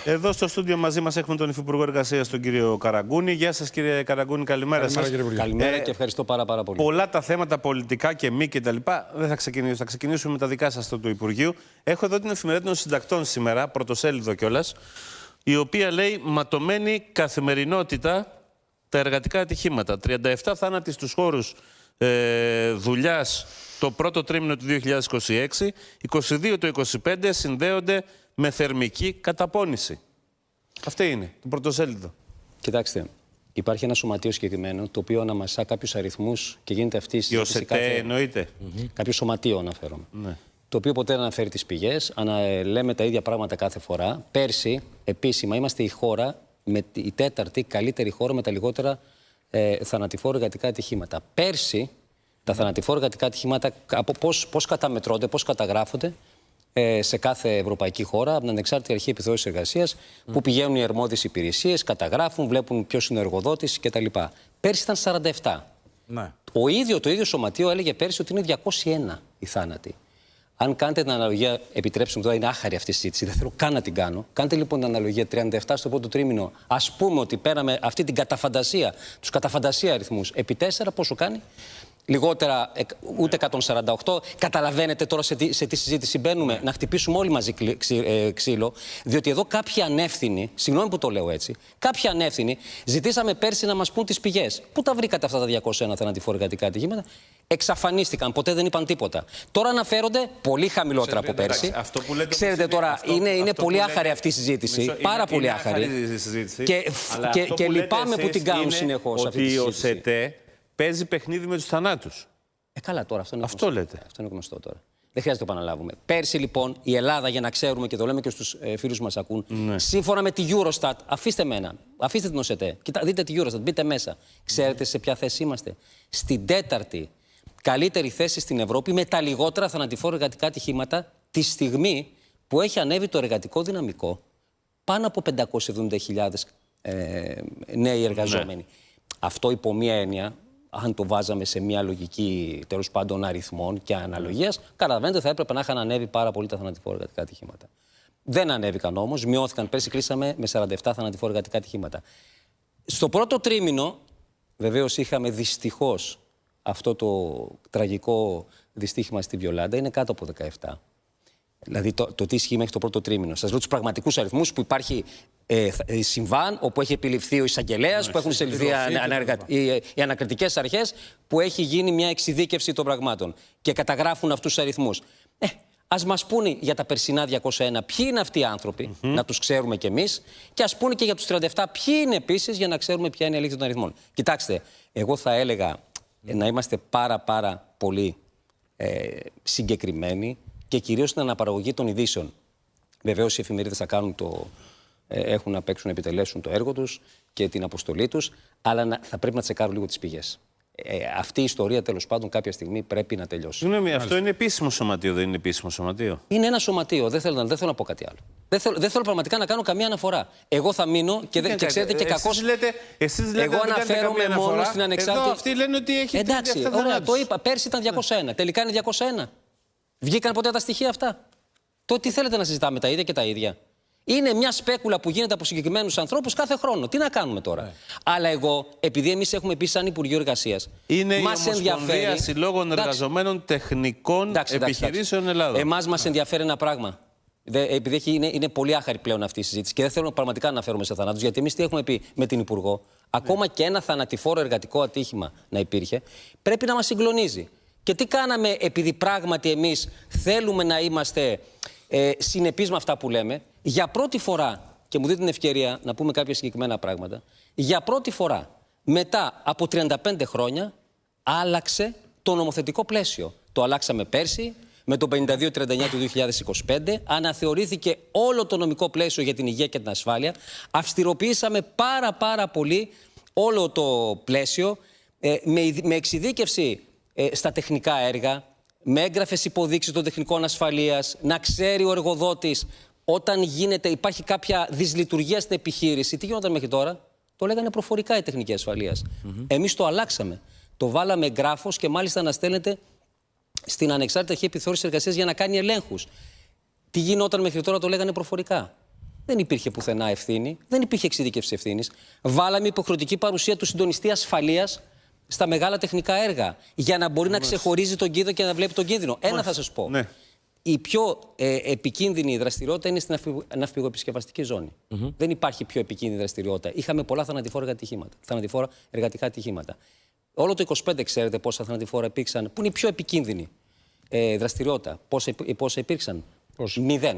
Εδώ στο στούντιο μαζί μας έχουμε τον Υφυπουργό Εργασίας, τον κύριο Καραγκούνη. Γεια σας, κύριε Καραγκούνη, καλημέρα σας. Καλημέρα και ευχαριστώ πάρα πολύ. Πολλά τα θέματα πολιτικά και μη κτλ. Δεν θα ξεκινήσω. Θα ξεκινήσουμε με τα δικά σας του Υπουργείου. Έχω εδώ την εφημερίδα των συντακτών σήμερα, πρωτοσέλιδο κιόλας, η οποία λέει ματωμένη καθημερινότητα τα εργατικά ατυχήματα. 37 θάνατοι στους χώρους δουλειάς το πρώτο τρίμηνο του 2026, 22 το 2025 συνδέονται με θερμική καταπώνηση. Αυτή είναι, το πρωτοσέλιδο. Κοιτάξτε, υπάρχει ένα σωματείο συγκεκριμένο το οποίο αναμασά κάποιους αριθμούς και γίνεται αυτή η συζήτηση. Η ΟΣΕΤΕ εννοείται. Κάποιο σωματείο αναφέρομαι. Ναι. Το οποίο ποτέ δεν αναφέρει τις πηγές, λέμε τα ίδια πράγματα κάθε φορά. Πέρσι, επίσημα, είμαστε η χώρα, η τέταρτη καλύτερη χώρα με τα λιγότερα θανατηφόρα εργατικά ατυχήματα. Πέρσι, τα θανατηφόρα εργατικά ατυχήματα, πώς καταμετρώνται, πώς καταγράφονται σε κάθε ευρωπαϊκή χώρα, από την Ανεξάρτητη Αρχή Επιθεώρησης Εργασίας, που πηγαίνουν οι αρμόδιες υπηρεσίες, καταγράφουν, βλέπουν ποιος είναι ο εργοδότης κτλ. Πέρσι ήταν 47. Ναι. Το ίδιο σωματείο έλεγε πέρσι ότι είναι 201 οι θάνατοι. Αν κάνετε την αναλογία, επιτρέψτε μου τώρα, είναι άχαρη αυτή η συζήτηση, δεν θέλω καν να την κάνω. Κάντε λοιπόν την αναλογία 37 στο πρώτο τρίμηνο. Ας πούμε ότι πέραμε αυτή την καταφαντασία, τους καταφαντασία αριθμούς, επί 4 πόσο κάνει? Λιγότερα, ούτε 148. Καταλαβαίνετε τώρα σε τι συζήτηση μπαίνουμε? Να χτυπήσουμε όλοι μαζί ξύλο. Διότι εδώ κάποιοι ανεύθυνοι, συγγνώμη που το λέω έτσι, κάποιοι ανεύθυνοι ζητήσαμε πέρσι να μας πούν τις πηγές. Πού τα βρήκατε αυτά τα 201 θανατηφόρα εργατικά ατυχήματα? Εξαφανίστηκαν, ποτέ δεν είπαν τίποτα. Τώρα αναφέρονται πολύ χαμηλότερα από πέρσι. Ξέρετε τώρα, είναι πολύ άχαρη αυτή η συζήτηση. Πάρα πολύ άχαρη. Και λυπάμαι που την κάνουν συνεχώς αυτή τη συζήτηση. Παίζει παιχνίδι με τους θανάτους. Καλά τώρα, αυτό είναι αυτό γνωστό. λέτε. Αυτό είναι γνωστό τώρα. Δεν χρειάζεται να το επαναλάβουμε. Πέρσι λοιπόν η Ελλάδα, για να ξέρουμε και το λέμε και στους φίλους που μας ακούν, σύμφωνα με τη Eurostat, αφήστε την ΟΣΕΤΕ, δείτε τη Eurostat, μπείτε μέσα. Ξέρετε σε ποια θέση είμαστε? Στην τέταρτη καλύτερη θέση στην Ευρώπη με τα λιγότερα θανατηφόρα εργατικά ατυχήματα, τη στιγμή που έχει ανέβει το εργατικό δυναμικό πάνω από 570.000 νέοι εργαζόμενοι. Ναι. Αυτό υπό μία έννοια, αν το βάζαμε σε μια λογική τέλος πάντων αριθμών και αναλογίας, καταλαβαίνετε θα έπρεπε να είχαν ανέβει πάρα πολύ τα θανατηφόρα εργατικά ατυχήματα. Δεν ανέβηκαν όμως, μειώθηκαν. Πέρσι κλείσαμε με 47 θανατηφόρα εργατικά ατυχήματα. Στο πρώτο τρίμηνο, βεβαίως είχαμε δυστυχώς αυτό το τραγικό δυστύχημα στη Βιολάντα, είναι κάτω από 17. Δηλαδή το τι ισχύει μέχρι το πρώτο τρίμηνο. Σας λέω τους πραγματικούς αριθμούς που υπάρχει συμβάν, όπου έχει επιληφθεί ο εισαγγελέας, που έχουν συλληφθεί οι ανακριτικές αρχές, που έχει γίνει μια εξειδίκευση των πραγμάτων και καταγράφουν αυτούς τους αριθμούς. Ας μας πούνε για τα περσινά 201 ποιοι είναι αυτοί οι άνθρωποι, να τους ξέρουμε κι εμείς, και ας πούνε και για τους 37 ποιοι είναι επίσης, για να ξέρουμε ποια είναι η αλήθεια των αριθμών. Κοιτάξτε, εγώ θα έλεγα να είμαστε πάρα πολύ συγκεκριμένοι και κυρίως στην αναπαραγωγή των ειδήσεων. Βεβαίως οι εφημερίδες θα κάνουν έχουν να παίξουν, να επιτελέσουν το έργο τους και την αποστολή τους, αλλά θα πρέπει να τσεκάρουν λίγο τις πηγές. Αυτή η ιστορία τέλος πάντων κάποια στιγμή πρέπει να τελειώσει. Συγγνώμη, αυτό είναι επίσημο σωματείο, δεν είναι επίσημο σωματείο? Είναι ένα σωματείο, δεν θέλω να πω κάτι άλλο. Δεν θέλω πραγματικά να κάνω καμία αναφορά. Εγώ θα μείνω και ξέρετε και κακώς. Εσείς λέτε εγώ αναφέρομαι μόνο στην ανεξάρτητη. Εδώ αυτοί λένε ότι έχει. Εντάξει, ωραία, το είπα. Πέρσι ήταν 201. Τελικά είναι 201. Βγήκαν ποτέ τα στοιχεία αυτά? Τι θέλετε να συζητάμε τα ίδια και τα ίδια? Είναι μια σπέκουλα που γίνεται από συγκεκριμένους ανθρώπους κάθε χρόνο. Τι να κάνουμε τώρα? Αλλά εγώ, επειδή εμείς έχουμε πει σαν Υπουργείο Εργασίας, είναι μας η Ομοσπονδία Συλλόγων Εργαζομένων Τεχνικών Επιχειρήσεων Ελλάδος. Εμάς μας ενδιαφέρει ένα πράγμα. Επειδή είναι πολύ άχαρη πλέον αυτή η συζήτηση και δεν θέλω πραγματικά να αναφέρομαι σε θανάτους, γιατί εμείς τι έχουμε πει με την Υπουργό? Ακόμα και ένα θανατηφόρο εργατικό ατύχημα να υπήρχε, πρέπει να μας συγκλονίζει. Και τι κάναμε, επειδή πράγματι εμείς θέλουμε να είμαστε συνεπείς με αυτά που λέμε? Για πρώτη φορά, και μου δείτε την ευκαιρία να πούμε κάποια συγκεκριμένα πράγματα, για πρώτη φορά μετά από 35 χρόνια άλλαξε το νομοθετικό πλαίσιο. Το αλλάξαμε πέρσι με το 5239 του 2025, αναθεωρήθηκε όλο το νομικό πλαίσιο για την υγεία και την ασφάλεια, αυστηροποιήσαμε πάρα πολύ όλο το πλαίσιο με εξειδίκευση στα τεχνικά έργα, με έγγραφες υποδείξεις των τεχνικών ασφαλείας, να ξέρει ο εργοδότης όταν υπάρχει κάποια δυσλειτουργία στην επιχείρηση. Τι γινόταν μέχρι τώρα? Το λέγανε προφορικά η τεχνική ασφαλείας. Εμείς το αλλάξαμε. Το βάλαμε εγγράφος και μάλιστα να στέλνετε στην Ανεξάρτητη Αρχή Επιθεώρησης Εργασίας για να κάνει ελέγχους. Τι γινόταν μέχρι τώρα? Το λέγανε προφορικά. Δεν υπήρχε πουθενά ευθύνη, δεν υπήρχε εξειδίκευση ευθύνης. Βάλαμε υποχρεωτική παρουσία του συντονιστή ασφαλείας στα μεγάλα τεχνικά έργα, για να μπορεί να ξεχωρίζει τον κίνδυνο και να βλέπει τον κίνδυνο. Ένα θα σας πω. Ναι. Η πιο επικίνδυνη δραστηριότητα είναι στην ναυπηγοεπισκευαστική ζώνη. Δεν υπάρχει πιο επικίνδυνη δραστηριότητα. Είχαμε πολλά θανατηφόρα εργατικά ατυχήματα. Όλο το 25 ξέρετε πόσα θανατηφόρα υπήρξαν, που είναι η πιο επικίνδυνη δραστηριότητα. Πόσα υπήρξαν? 0.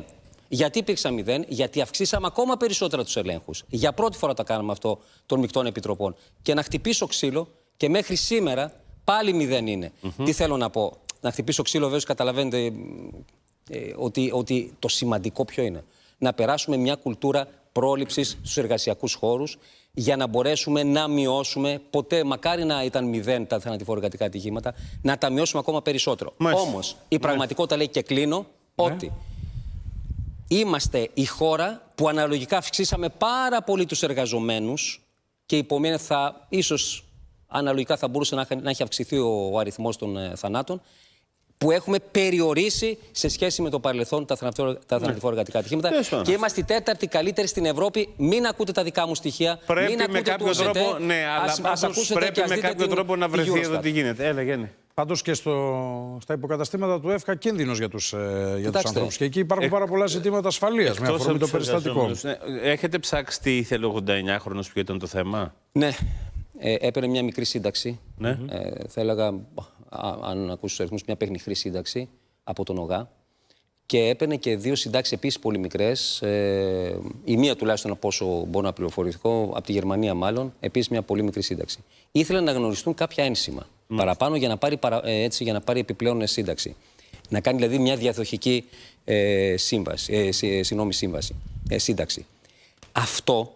Γιατί υπήρξαν 0? Γιατί αυξήσαμε ακόμα περισσότερα τους ελέγχους. Για πρώτη φορά τα κάναμε αυτό των μεικτών επιτροπών. Και να χτυπήσω ξύλο, και μέχρι σήμερα πάλι 0 είναι. Τι θέλω να πω? Να χτυπήσω ξύλο, βέβαια, καταλαβαίνετε ότι το σημαντικό ποιο είναι? Να περάσουμε μια κουλτούρα πρόληψης στους εργασιακούς χώρους, για να μπορέσουμε να μειώσουμε, ποτέ, μακάρι να ήταν 0 τα θανατηφόρα εργατικά ατυχήματα, να τα μειώσουμε ακόμα περισσότερο. Όμως, η πραγματικότητα λέει, και κλείνω, ότι είμαστε η χώρα που αναλογικά αυξήσαμε πάρα πολύ τους εργαζομένους, και υπομείνε ίσως αναλογικά θα μπορούσε να έχει αυξηθεί ο αριθμός των θανάτων, που έχουμε περιορίσει σε σχέση με το παρελθόν τα θανατηφόρα εργατικά ατυχήματα. Και είμαστε η 4η καλύτερη στην Ευρώπη. Μην ακούτε τα δικά μου στοιχεία. Πρέπει με κάποιο τρόπο, πρέπει με κάποιο τρόπο να βρεθεί εδώ τι γίνεται. Έλα, Γέννη. Πάντως και στα υποκαταστήματα του ΕΦΚΑ κίνδυνος για τους ανθρώπους. Και εκεί υπάρχουν πάρα πολλά ζητήματα ασφαλείας με αφορμή το περιστατικό. Έχετε ψάξει τι ήθελε ο 89χρονος, ποιο ήταν το θέμα? Ναι. Έπαιρνε μια μικρή σύνταξη. Θα έλεγα, αν ακούσει τους αριθμούς, μια παιχνιχρή σύνταξη από τον ΟΓΑ. Και έπαιρνε και 2 συντάξεις επίσης πολύ μικρές. Η μία τουλάχιστον, από όσο μπορώ να πληροφορηθώ, από τη Γερμανία μάλλον, επίσης μια πολύ μικρή σύνταξη. Ήθελαν να γνωριστούν κάποια ένσημα παραπάνω για να πάρει επιπλέον σύνταξη. Να κάνει δηλαδή μια διαδοχική σύνταξη. Αυτό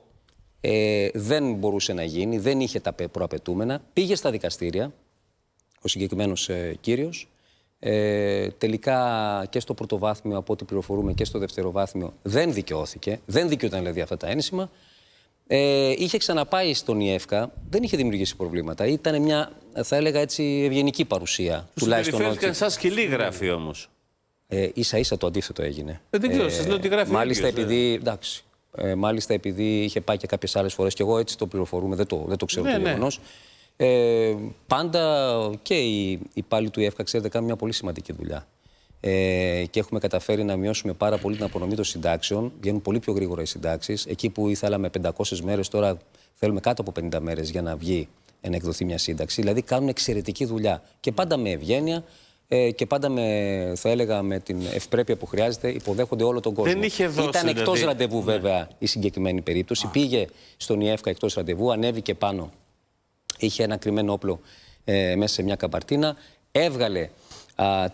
δεν μπορούσε να γίνει, δεν είχε τα προαπαιτούμενα. Πήγε στα δικαστήρια ο συγκεκριμένος κύριος. Τελικά και στο πρωτοβάθμιο, από ό,τι πληροφορούμε, και στο δευτεροβάθμιο δεν δικαιώθηκε. Δεν δικαιούταν δηλαδή αυτά τα ένσημα. Είχε ξαναπάει στον ΙΕΦΚΑ, δεν είχε δημιουργήσει προβλήματα. Ήταν μια, θα έλεγα έτσι, ευγενική παρουσία. Συμπεριφέρθηκαν σαν σκυλή, γράφει όμως. Ίσα-ίσα το αντίθετο έγινε. Δεν ξέρω, σας λέω ότι γράφει. Μάλιστα, επειδή είχε πάει και κάποιες άλλες φορές, και εγώ έτσι το πληροφορούμε, δεν το ξέρω το γεγονός. Πάντα και οι υπάλληλοι του ΙΕΦΚΑ, ξέρετε, κάνουν μια πολύ σημαντική δουλειά. Και έχουμε καταφέρει να μειώσουμε πάρα πολύ την απονομή των συντάξεων. Βγαίνουν πολύ πιο γρήγορα οι συντάξεις. Εκεί που ήθελαμε 500 μέρες, τώρα θέλουμε κάτω από 50 μέρες για να βγει, να εκδοθεί μια σύνταξη. Δηλαδή κάνουν εξαιρετική δουλειά. Και πάντα με ευγένεια και πάντα θα έλεγα, με την ευπρέπεια που χρειάζεται, υποδέχονται όλο τον κόσμο. Δεν είχε δώσει, ήταν εκτός ραντεβού, βέβαια, η συγκεκριμένη περίπτωση. Πήγε στον ΙΕΦΚΑ εκτός ραντεβού, ανέβηκε πάνω. Είχε ένα κρυμμένο όπλο μέσα σε μια καμπαρτίνα. Έβγαλε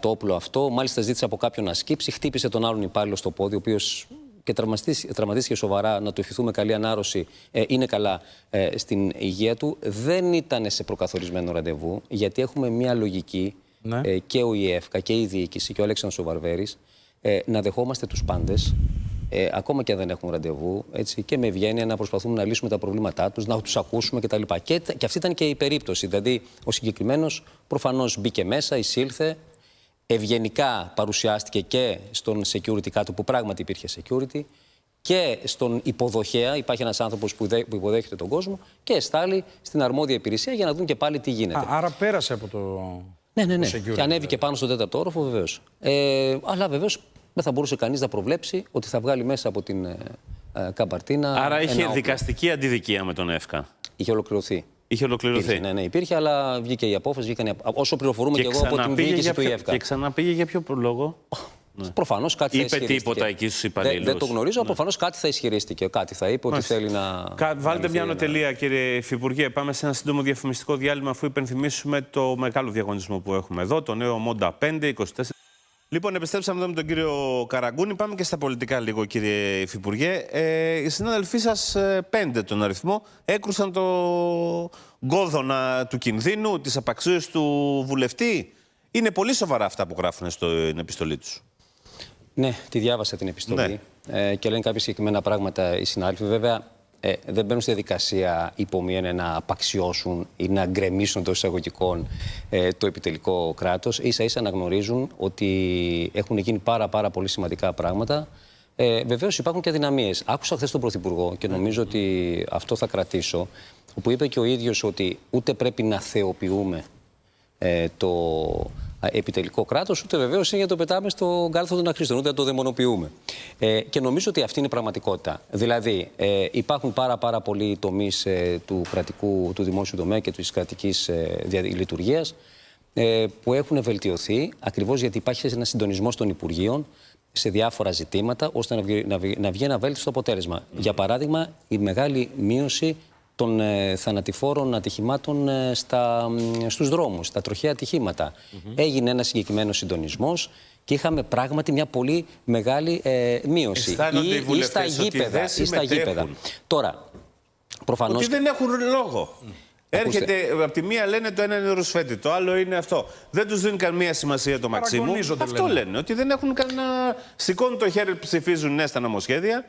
το όπλο αυτό. Μάλιστα ζήτησε από κάποιον να σκύψει. Χτύπησε τον άλλον υπάλληλο στο πόδι, ο οποίος και τραυματίστηκε σοβαρά. Να του ευχηθούμε καλή ανάρρωση. Είναι καλά στην υγεία του. Δεν ήταν σε προκαθορισμένο ραντεβού, γιατί έχουμε μια λογική, και ο ΙΕΦΚΑ και η διοίκηση και ο Αλέξανδρος ο Βαρβέρης, να δεχόμαστε τους πάντες. Ακόμα και αν δεν έχουν ραντεβού, έτσι, και με ευγένεια να προσπαθούμε να λύσουμε τα προβλήματά τους, να τους ακούσουμε κτλ. Και αυτή ήταν και η περίπτωση. Δηλαδή, ο συγκεκριμένος προφανώς μπήκε μέσα, εισήλθε, ευγενικά παρουσιάστηκε και στον security κάτω, που πράγματι υπήρχε security, και στον υποδοχέα, υπάρχει ένας άνθρωπος που υποδέχεται τον κόσμο, και εστάλει στην αρμόδια υπηρεσία για να δουν και πάλι τι γίνεται. Άρα πέρασε από το. Ναι. Security, και ανέβηκε πάνω στον 4ο όροφο, βεβαίως. Αλλά βεβαίως δεν θα μπορούσε κανείς να προβλέψει ότι θα βγάλει μέσα από την καμπαρτίνα. Άρα είχε δικαστική αντιδικία με τον ΕΦΚΑ. Είχε ολοκληρωθεί. Είχε ολοκληρωθεί. Ναι, υπήρχε, αλλά βγήκε η απόφαση. Όσο πληροφορούμε και εγώ από την διοίκηση του ΙΕΦΚΑ. Και ξαναπήγε για ποιο λόγο? Προφανώς κάτι θα ισχυρίστηκε. Είπε τίποτα εκεί στους υπαλλήλους? Δεν το γνωρίζω. Προφανώς κάτι θα ισχυρίστηκε. Κάτι θα είπε, ότι θέλει να. Βάλτε μια νοτελεία, κύριε Υφυπουργέ. Πάμε σε ένα σύντομο διαφημιστικό διάλειμμα, αφού υπενθυμίσουμε το μεγάλο διαγωνισμό που έχουμε εδώ, το νέο Monda 524. Λοιπόν, επιστρέψαμε εδώ με τον κύριο Καραγκούνη. Πάμε και στα πολιτικά λίγο, κύριε Υφυπουργέ. Οι συνάδελφοί σας, 5 τον αριθμό, έκρουσαν το γκόδωνα του κινδύνου, της απαξίωσης του βουλευτή. Είναι πολύ σοβαρά αυτά που γράφουν στην επιστολή τους. Ναι, τη διάβασα την επιστολή. Και λένε κάποια συγκεκριμένα πράγματα οι συνάδελφοι. Βέβαια, δεν μπαίνουν στη διαδικασία υπομείνε να απαξιώσουν ή να γκρεμίσουν εντός εισαγωγικών το επιτελικό κράτος. Ίσα-ίσα να γνωρίζουν ότι έχουν γίνει πάρα πολύ σημαντικά πράγματα Βεβαίως υπάρχουν και αδυναμίες. Άκουσα χθες τον Πρωθυπουργό και νομίζω ότι αυτό θα κρατήσω, όπου είπε και ο ίδιος ότι ούτε πρέπει να θεοποιούμε το επιτελικό κράτος, ούτε βεβαίως είναι για το πετάμε στον κάλαθο των αχρήστων, ούτε να το δαιμονοποιούμε. Και νομίζω ότι αυτή είναι η πραγματικότητα. Δηλαδή, υπάρχουν πάρα πολλοί τομείς του δημόσιου τομέα και της κρατικής λειτουργίας που έχουν βελτιωθεί, ακριβώς γιατί υπάρχει ένας συντονισμός των Υπουργείων σε διάφορα ζητήματα, ώστε να βγει ένα βέλτιστο αποτέλεσμα. Για παράδειγμα, η μεγάλη μείωση των θανατηφόρων ατυχημάτων στους δρόμους, στα τροχαία ατυχήματα. Έγινε ένας συγκεκριμένος συντονισμός και είχαμε πράγματι μια πολύ μεγάλη μείωση. Αισθάνονται οι βουλευτές ότι δεν συμμετέχουν. Τώρα, προφανώς... Ότι δεν έχουν λόγο. Έρχεται, από τη μία λένε το ένα είναι ρουσφέτη, το άλλο είναι αυτό. Δεν τους δίνουν καμία σημασία το Μαξίμου. Αυτό λένε, ότι δεν έχουν κανένα... Σηκώνουν το χέρι, ψηφίζουν ναι στα νομοσχέδια.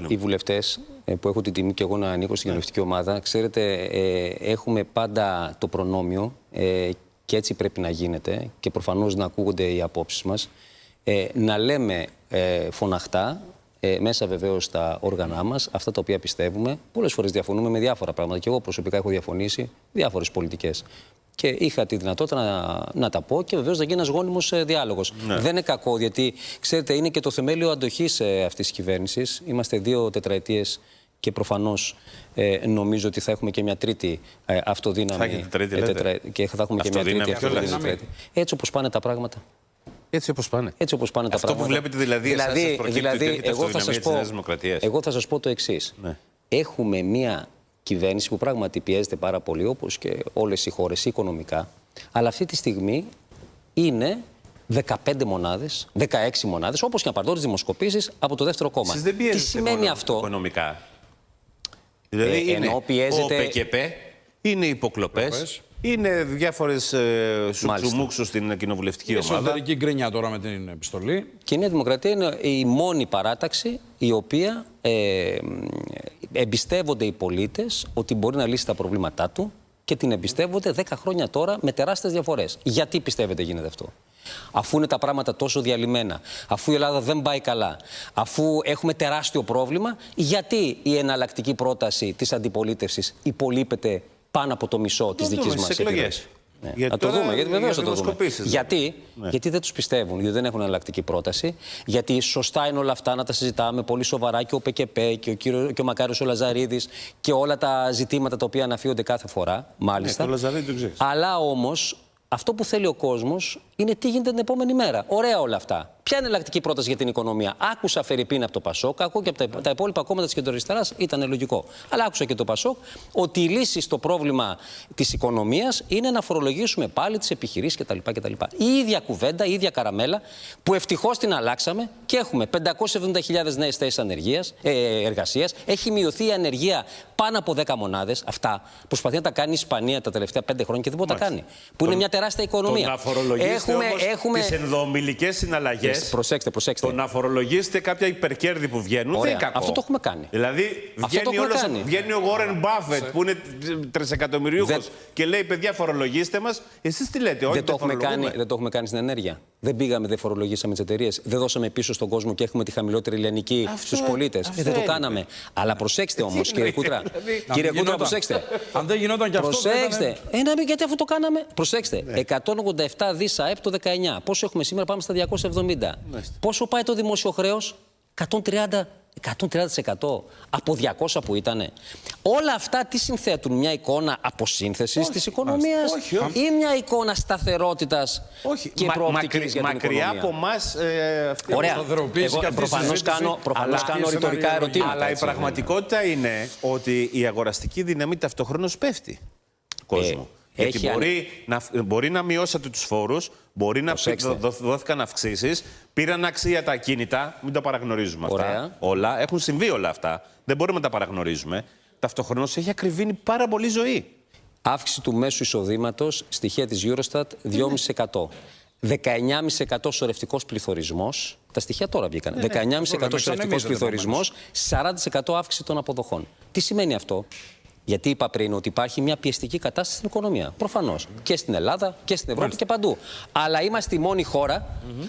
Οι βουλευτές που έχω την τιμή και εγώ να ανήκω στην κοινοβουλευτική ομάδα, ξέρετε, έχουμε πάντα το προνόμιο και έτσι πρέπει να γίνεται και προφανώς να ακούγονται οι απόψεις μας, να λέμε φωναχτά, μέσα βεβαίως στα όργανά μας, αυτά τα οποία πιστεύουμε. Πολλές φορές διαφωνούμε με διάφορα πράγματα και εγώ προσωπικά έχω διαφωνήσει διάφορες πολιτικές. Και είχα τη δυνατότητα να τα πω και βεβαίως να γίνει ένας γόνιμος διάλογος. Ναι. Δεν είναι κακό, γιατί ξέρετε, είναι και το θεμέλιο αντοχής αυτής της κυβέρνησης. Είμαστε 2 τετραετίες και προφανώς νομίζω ότι θα έχουμε και μια τρίτη αυτοδύναμη. Και θα έχουμε και μια τρίτη αυτοδύναμη. Έτσι όπως πάνε τα πράγματα. Έτσι όπως πάνε. Έτσι όπως πάνε τα πράγματα. Αυτό που βλέπετε δηλαδή εγώ θα σας πω το εξής. Ναι. Έχουμε μια κυβέρνηση που πράγματι πιέζεται πάρα πολύ, όπως και όλες οι χώρες οικονομικά, αλλά αυτή τη στιγμή είναι 15 μονάδες, 16 μονάδες, όπως και να πάρει τις δημοσκοπήσεις από το δεύτερο κόμμα. Δεν τι σημαίνει αυτό οικονομικά? Δηλαδή είναι ο ΠΚΠ, είναι υποκλοπές, είναι διάφορες σουξουμούξου στην κοινοβουλευτική ομάδα. Εσωτερική γκρίνια τώρα με την επιστολή. Και η Νέα Δημοκρατία είναι η μόνη παράταξη η οποία εμπιστεύονται οι πολίτες ότι μπορεί να λύσει τα προβλήματά του και την εμπιστεύονται 10 χρόνια τώρα με τεράστιες διαφορές. Γιατί πιστεύετε γίνεται αυτό? Αφού είναι τα πράγματα τόσο διαλυμένα, αφού η Ελλάδα δεν πάει καλά, αφού έχουμε τεράστιο πρόβλημα, γιατί η εναλλακτική πρόταση της αντιπολίτευσης υπολείπεται πάνω από το μισό της δικής μας επιλογής? Ναι. Θα το δούμε, γιατί βεβαίως θα το δούμε. Γιατί δεν τους πιστεύουν, γιατί δεν έχουν εναλλακτική πρόταση, γιατί σωστά είναι όλα αυτά να τα συζητάμε πολύ σοβαρά και ο ΠΚΠ και ο Μακάριος ο Λαζαρίδης και όλα τα ζητήματα τα οποία αναφύονται κάθε φορά, μάλιστα. Αλλά όμως αυτό που θέλει ο κόσμος είναι τι γίνεται την επόμενη μέρα. Ωραία όλα αυτά. Ποια είναι η εναλλακτική πρόταση για την οικονομία? Άκουσα φερειπίν από το Πασόκ, ακούω και από τα υπόλοιπα κόμματα της κεντροαριστεράς, ήταν λογικό. Αλλά άκουσα και το Πασόκ ότι η λύση στο πρόβλημα της οικονομίας είναι να φορολογήσουμε πάλι τις επιχειρήσεις κτλ. Η ίδια κουβέντα, η ίδια καραμέλα που ευτυχώς την αλλάξαμε και έχουμε 570.000 νέες θέσεις εργασίας. Έχει μειωθεί η ανεργία πάνω από 10 μονάδες. Αυτά προσπαθεί να τα κάνει η Ισπανία τα τελευταία 5 χρόνια και δεν μπορεί να τα κάνει. Που είναι μια τεράστια οικονομία. Το να φορολογήσετε όμως τις ενδομιλικές συναλλαγές. Προσέξτε. Το να φορολογήσετε κάποια υπερκέρδη που βγαίνουν. Ωραία. Δεν είναι κακό. Αυτό το έχουμε κάνει. Δηλαδή βγαίνει ο Warren Buffett που είναι τρισεκατομμυριούχος και λέει: παιδιά, φορολογήστε μας. Εσείς τι λέτε? Δεν το έχουμε κάνει στην ενέργεια. Δεν πήγαμε, δεν φορολογήσαμε τις εταιρείες. Δεν δώσαμε πίσω στον κόσμο και έχουμε τη χαμηλότερη λιανική στους πολίτες. Δεν το κάναμε. Αλλά προσέξτε όμως, κύριε Κούτρα. Κύριε Κούτρα, προσέξτε. Αν δεν γινόταν και αυτό. Προσέξτε. Γιατί αφού το κάναμε. Προσέξτε. 187 δις ΑΕΠ το 19. Πόσο έχουμε σήμερα? Πάμε στα 270. Πόσο πάει το δημόσιο χρέος? 130% από 200 που ήτανε. Όλα αυτά τι συνθέτουν? Μια εικόνα αποσύνθεσης της οικονομίας ή μια εικόνα σταθερότητας και προοπτικής για την μακριά οικονομία? από εμάς. Ωραία. Προφανώς κάνω ρητορικά ερωτήματα. Αλλά η πραγματικότητα είναι ότι η αγοραστική δύναμη ταυτοχρόνως πέφτει κόσμο. Γιατί μπορεί να μειώσατε τους φόρους, μπορεί να δόθηκαν αυξήσεις, πήραν αξία τα ακίνητα, μην τα παραγνωρίζουμε αυτά. Όλα, έχουν συμβεί όλα αυτά, δεν μπορούμε να τα παραγνωρίζουμε. Ταυτοχρόνως έχει ακριβήνει πάρα πολύ ζωή. Αύξηση του μέσου εισοδήματος, στοιχεία της Eurostat, 2,5%. 19,5% σωρευτικός πληθωρισμός. Τα στοιχεία τώρα βγήκαν. 19,5% σωρευτικός πληθωρισμός, 40% αύξηση των αποδοχών. Τι σημαίνει αυτό? Γιατί είπα πριν ότι υπάρχει μια πιεστική κατάσταση στην οικονομία. Προφανώς. Και στην Ελλάδα και στην Ευρώπη και παντού. Αλλά είμαστε η μόνη χώρα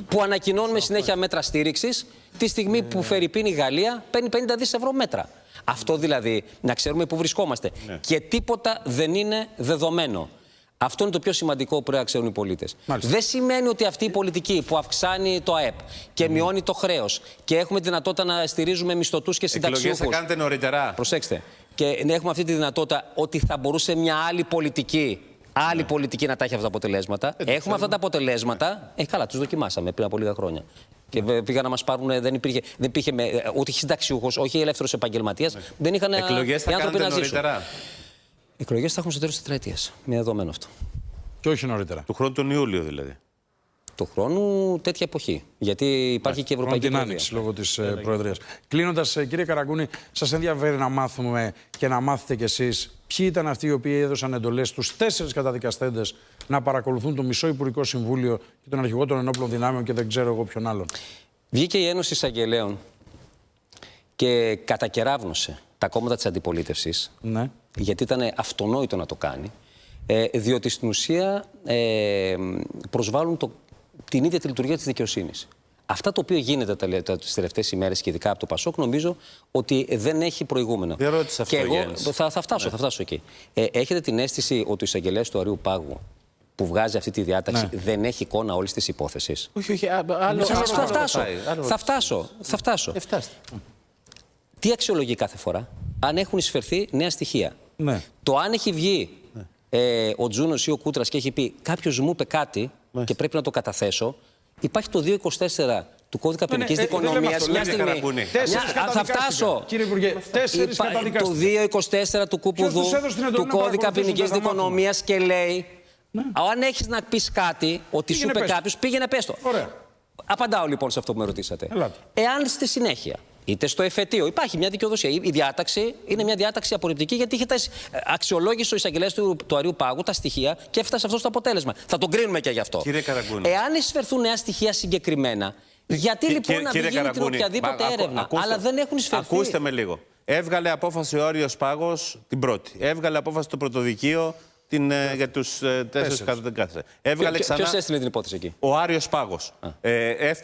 που ανακοινώνουμε συνέχεια μέτρα στήριξης τη στιγμή που φερειπίνει η Γαλλία παίρνει 50 δις ευρώ μέτρα. Αυτό δηλαδή, να ξέρουμε πού βρισκόμαστε. Και τίποτα δεν είναι δεδομένο. Αυτό είναι το πιο σημαντικό που πρέπει να ξέρουν οι πολίτες. Δεν σημαίνει ότι αυτή η πολιτική που αυξάνει το ΑΕΠ και μειώνει το χρέος και έχουμε τη δυνατότητα να στηρίζουμε μισθωτούς και συνταξιούχους. Εκλογές θα κάνετε νωρίτερα. Προσέξτε. Και έχουμε αυτή τη δυνατότητα ότι θα μπορούσε μια άλλη πολιτική να τα έχει αυτά τα αποτελέσματα. Έχουμε αυτά τα αποτελέσματα. Καλά, τους δοκιμάσαμε πριν από λίγα χρόνια. Και πήγαν να μας πάρουν, δεν υπήρχε ούτε συνταξιούχος, όχι ελεύθερος επαγγελματίας. Δεν είχαν εκλογές θα κάνετε νωρίτερα. Εκλογές θα έχουμε στο τέλος της τετραετίας. Είναι δεδομένο αυτό. Και όχι νωρίτερα. Του χρόνου τον Ιούλιο δηλαδή. Του χρόνου τέτοια εποχή. Γιατί υπάρχει και ευρωπαϊκή την Άνοιξη λόγω της Προεδρίας. Κλείνοντας, κύριε Καραγκούνη, σας ενδιαφέρει να μάθουμε και να μάθετε κι εσείς ποιοι ήταν αυτοί οι οποίοι έδωσαν εντολές στους 4 καταδικαστέντες να παρακολουθούν το μισό Υπουργικό Συμβούλιο και τον αρχηγό των ενόπλων δυνάμεων και δεν ξέρω εγώ ποιον άλλον. Βγήκε η Ένωση Εισαγγελέων και κατακεράβνωσε τα κόμματα της αντιπολίτευσης. Ναι. Γιατί ήταν αυτονόητο να το κάνει. Διότι στην ουσία προσβάλλουν την ίδια τη λειτουργία της δικαιοσύνης. Αυτά το οποίο γίνεται τις τελευταίες ημέρες και ειδικά από το Πασόκ, νομίζω ότι δεν έχει προηγούμενο. Δεν ρώτησα αυτό. Και εγώ θα φτάσω εκεί. Έχετε την αίσθηση ότι ο εισαγγελέας του Αρείου Πάγου που βγάζει αυτή τη διάταξη δεν έχει εικόνα όλης της υπόθεσης? Όχι. Θα φτάσω. Τι αξιολογεί κάθε φορά? Αν έχουν εισφερθεί νέα στοιχεία. Ναι. Το αν έχει βγει ο Τζούνος ή ο Κούτρας και έχει πει κάποιος μου είπε κάτι και πρέπει να το καταθέσω, υπάρχει το 224 του Κώδικα Ποινικής Δικονομίας. Μια στιγμή. Θα φτάσω. Κύριε Υπουργέ, 4 καταδικαστές. Το 224 του Κουπουδού του Κώδικα Ποινικής Δικονομίας και λέει αν έχεις να πεις κάτι, ότι σου είπε κάποιος, πήγαινε πες το. Απαντάω λοιπόν σε αυτό που με ρωτήσατε. Εάν στη συνέχεια, είτε στο εφετείο, υπάρχει μια δικαιοδοσία. Η διάταξη είναι μια διάταξη απορριπτική, γιατί είχε αξιολόγησε ο εισαγγελέας του Αρείου Πάγου τα στοιχεία και έφτασε αυτό στο αποτέλεσμα. Θα τον κρίνουμε και γι' αυτό. Κύριε Καραγκούνη. Εάν εισφερθούν νέα στοιχεία συγκεκριμένα, γιατί λοιπόν να μην γίνει την οποιαδήποτε έρευνα, αλλά δεν έχουν εισφερθεί? Ακούστε με λίγο. Έβγαλε απόφαση ο Άριος Πάγος την πρώτη. Έβγαλε απόφαση το Πρωτοδικείο για τους 4 καταδικαστές. Ποιος έστειλε την υπόθεση εκεί? Ο Άριος Πάγος.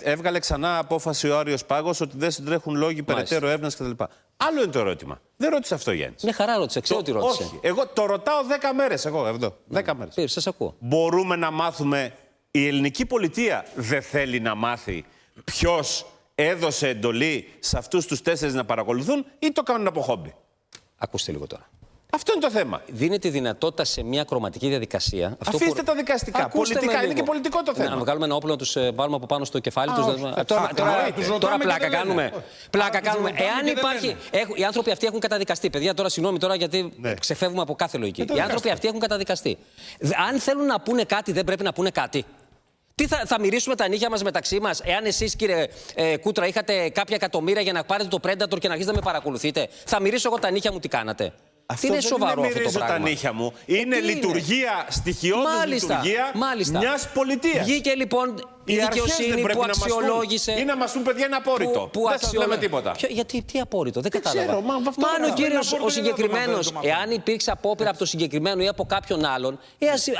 Έβγαλε ξανά απόφαση ο Άριος Πάγος ότι δεν συντρέχουν λόγοι περαιτέρω έρευνας κτλ. Άλλο είναι το ερώτημα. Δεν ρώτησε αυτό, Γιάννης. Με χαρά ρώτησε. Ξέρω τι ρώτησε. Όχι. Εγώ το ρωτάω 10 μέρες. Εγώ εδώ. 10 μέρες. Σας ακούω. Μπορούμε να μάθουμε. Η ελληνική πολιτεία δεν θέλει να μάθει ποιος έδωσε εντολή σε αυτούς τους 4 να παρακολουθούν ή το κάνουν από χόμπι? Ακούστε λίγο τώρα. Αυτό είναι το θέμα. Δίνεται δυνατότητα σε μια κρωματική διαδικασία. Αφήστε τα δικαστικά. Πολιτικά. Είναι και πολιτικό το θέμα. Να βγάλουμε ένα όπλο να τους βάλουμε από πάνω στο κεφάλι τους. Τώρα πλάκα κάνουμε. Πλάκα κάνουμε. Εάν υπάρχει. Οι άνθρωποι αυτοί έχουν καταδικαστεί. Παιδιά, τώρα συγγνώμη τώρα γιατί ξεφεύγουμε από κάθε λογική. Οι άνθρωποι αυτοί έχουν καταδικαστεί. Αν θέλουν να πούνε κάτι, δεν πρέπει να πούνε κάτι? Τι θα μυρίσουμε τα νύχια μας μεταξύ μας, εάν εσείς, κύριε Κούτρα, είχατε κάποια εκατομμύρια για να πάρετε το Predator και να αρχίσετε να με παρακολουθείτε? Θα μυρίσω εγώ τα νύχια μου, τι κάνατε? Αυτό είναι δεν σοβαρό είναι αυτό το πράγμα. Τα νύχια μου. Είναι λειτουργία, στοιχειώδης λειτουργία μιας πολιτείας. Βγήκε λοιπόν η δικαιοσύνη που αξιολόγησε. Ή να μας πούν, παιδιά, είναι απόρριτο. Δεν σας λέμε τίποτα. Γιατί, τι απόρριτο, δεν κατάλαβα. Ξέρω, αν ο κύριος ο συγκεκριμένος, εάν υπήρξε απόπειρα από το συγκεκριμένο ή από κάποιον άλλον,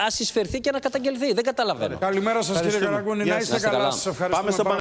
ας εισφερθεί και να καταγγελθεί. Δεν καταλαβαίνω. Καλημέρα σας, κύριε Καραγκούνη. Να είστε καλά. Σας ευχαριστούμε.